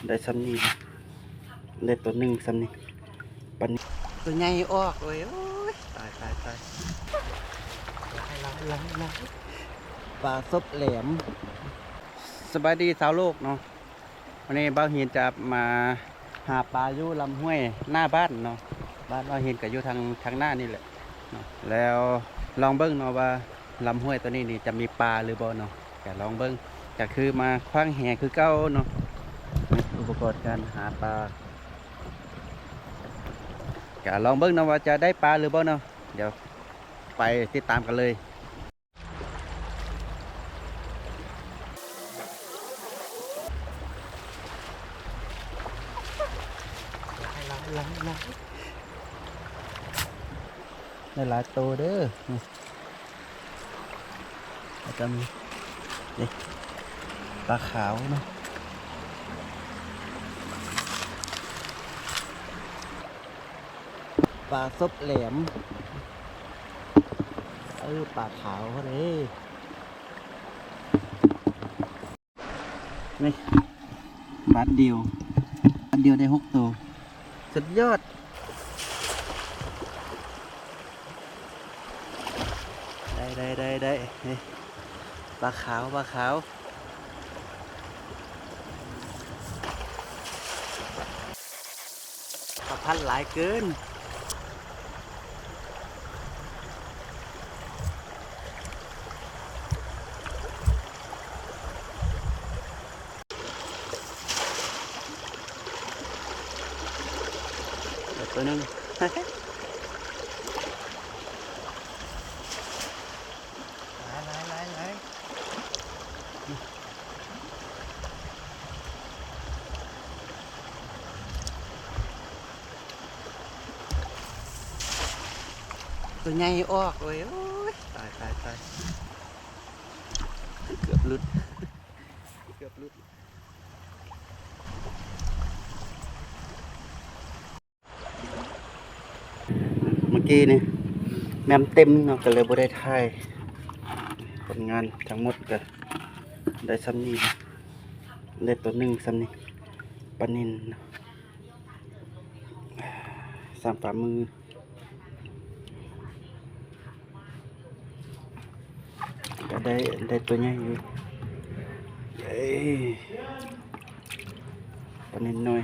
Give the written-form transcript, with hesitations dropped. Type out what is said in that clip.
ได้ซ้ำนี้ได้ตัวหนึ่งซ้ำนี้ปันตัวใหญ่ออกเลยโอ้ยตายล้างปลาซบแหลมสบายดีสาวโลกเนาะวันนี้บ้าวเฮียนจะมาหาปลาอยู่ลำห้วยหน้าบ้านเนาะบ้านบ้าวเฮียนก็อยู่ทางหน้านี่แหละเนาะแล้วลองเบิ้งเนาะว่าลำห้วยตัวนี้นี่จะมีปลาหรือบ่เนาะแต่ลองเบิ้งก็คือมาคว้างแหคือเก้าเนาะอุปกรณ์การหาปลาก็ลองเบิ้งเนาะว่าจะได้ปลาหรือบ่เนาะเดี๋ยวไปติดตามกันเลยล้างได้หลายตัวเด้อแล้วก็มีนี่ปลาขาวเนาะปลาซบแหลมปลาขาวเขาเลยนี่บาทเดียวได้6 ตัวสุดยอดได้นี่ปลาขาวปลาพันหลายเกินตัวนึงหลายตัวใหญ่ออกเลยโอ้ยตายเกือบหลุดเมื่อกี้นี่แมมเต็มเนาะก็เลยบ่ได้ถ่ายผลงานทั้งหมดก็ได้ซ้ำนี้ได้ตัวหนึ่งซ้ำนี้ปลานิลเนาะ3 ฝ่ามือก็ได้ตัวใหญ่อยู่ปลานิลน้อย